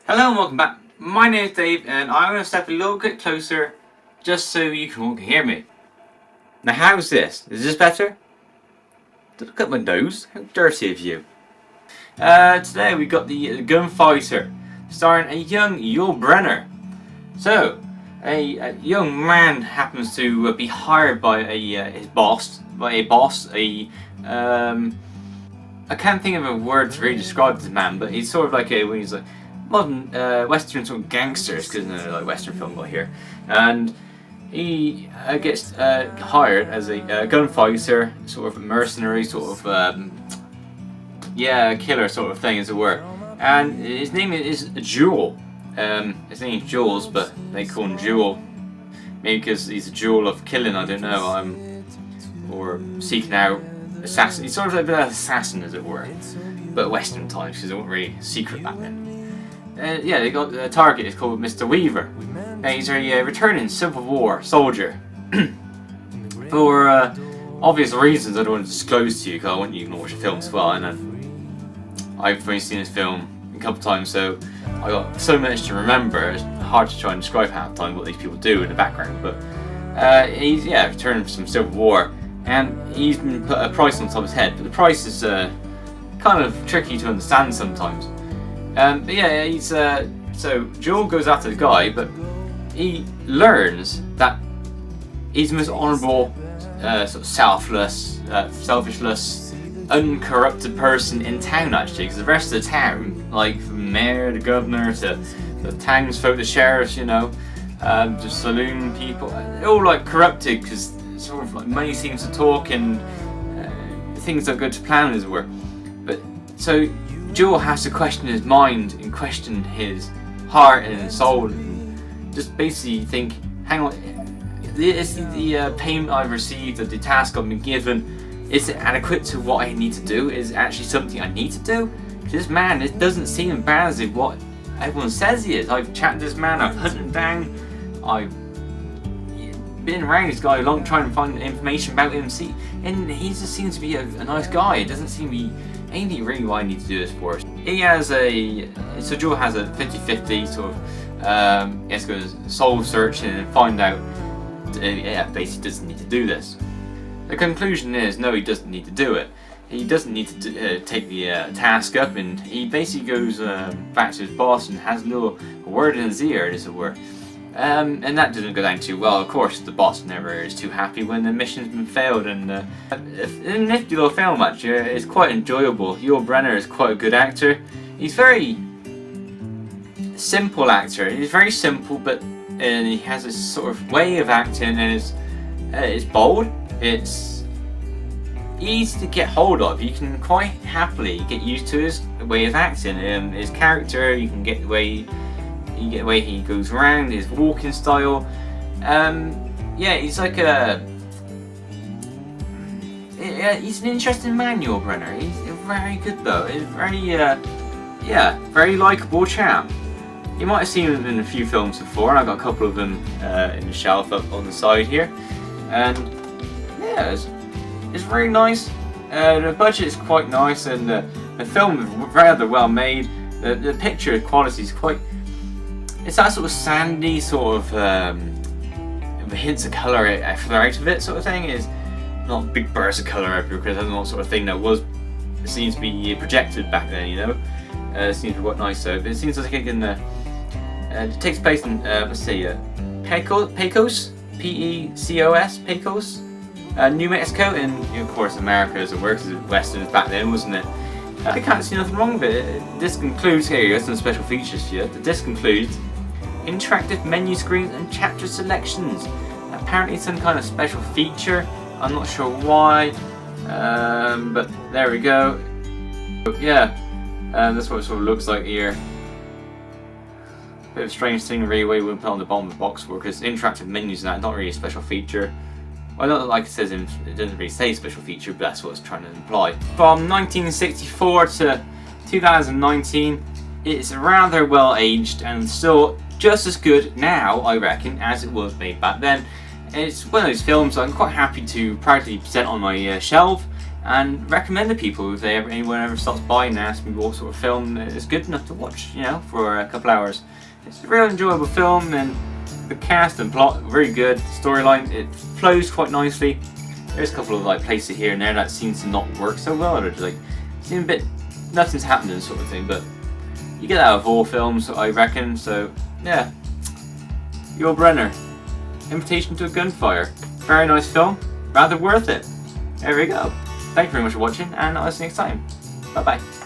Hello and welcome back. My name is Dave and I'm going to step a little bit closer just so you can all hear me. Now how's this? Is this better? Look at my nose. How dirty of you. Today we got the Gunfighter starring a young Yul Brynner. So, a young man happens to be hired by his boss. I can't think of a word to really describe this man, but he's sort of like he's like modern Western sort of gangsters, because like Western film got here, and he gets hired as a gunfighter, sort of mercenary, sort of killer sort of thing, as it were. And his name is Jewel. His name is Jules, but they call him Jewel, maybe because he's a jewel of killing. I don't know. Or seeking out assassin. He's sort of like an assassin, as it were, but Western times, because they weren't really secret back then. They got a target. Is called Mr. Weaver. He's a returning Civil War soldier. For obvious reasons, I don't want to disclose to you, because I want you to watch the film as well. And I've only seen this film a couple of times, so I got so much to remember. It's hard to try and describe half the time what these people do in the background. But he's returning from Civil War, and he's been put a price on top of his head. But the price is kind of tricky to understand sometimes. He's so Joel goes after the guy, but he learns that he's the most honourable, sort of selfless, uncorrupted person in town, actually, because the rest of the town, like from the mayor, the governor, to the townsfolk, the sheriffs, the saloon people, they're all like corrupted, because sort of like money seems to talk and things don't go to plan, as it were. But so Joel has to question his mind and question his heart and his soul, and just basically think, hang on, is the payment I've received, or the task I've been given, is it adequate to what I need to do? Is it actually something I need to do? This man, it doesn't seem as bad as what everyone says he is. I've chatted to this man, I've hunted him down, I've been around this guy a long trying to find information about him, and he just seems to be a nice guy. It doesn't seem to be anything really what I need to do this for. He has so Joel has a 50-50 sort of, he has to go soul searching and find out, basically doesn't need to do this. The conclusion is, no, he doesn't need to do it. He doesn't need to take the task up, and he basically goes back to his boss and has a word in his ear, as it were. And that didn't go down too well. Of course, the boss never is too happy when the mission's been failed. And a nifty little film, actually. It's quite enjoyable. Yul Brynner is quite a good actor. He's very simple actor. He's very simple, and he has a sort of way of acting, and it's bold. It's easy to get hold of. You can quite happily get used to his way of acting. His character, you can get the way. You get the way he goes around, his walking style. He's like he's an interesting man, Yul Brynner. He's very good though. He's very likeable chap. You might have seen him in a few films before, and I've got a couple of them in the shelf up on the side here. And it's very nice. The budget is quite nice, and the film is rather well made. The picture quality is quite. It's that sort of sandy, sort of hints of colour out of it, sort of thing. Is not big bursts of colour everywhere, because that's not sort of thing that seems to be projected back then. It seems to be quite nice. So, but it seems like it takes place in Pecos, P-E-C-O-S, Pecos, New Mexico, and of course America, as it works, as Westerns back then, wasn't it? I can't see nothing wrong with it. This concludes, here you go, some special features for you. This concludes interactive menu screens and chapter selections. Apparently some kind of special feature. I'm not sure why, but there we go. That's what it sort of looks like here. Bit of a strange thing, really, where you wouldn't put on the bottom of the box for, because interactive menus and that, not really a special feature. Well, not like it says, it doesn't really say special feature, but that's what it's trying to imply. From 1964 to 2019, it's rather well aged and still just as good now, I reckon, as it was made back then. It's one of those films I'm quite happy to proudly present on my shelf, and recommend to people if anyone ever stops by and asks me what sort of film is good enough to watch, you know, for a couple hours. It's a real enjoyable film, and the cast and plot very good. Storyline, it flows quite nicely. There's a couple of like places here and there that seems to not work so well, or just like seem a bit nothing's happening sort of thing. But you get that out of all films, I reckon. So yeah, Yul Brynner, Invitation to a Gunfighter, very nice film, rather worth it. There we go. Thank you very much for watching, and I'll see you next time. Bye bye.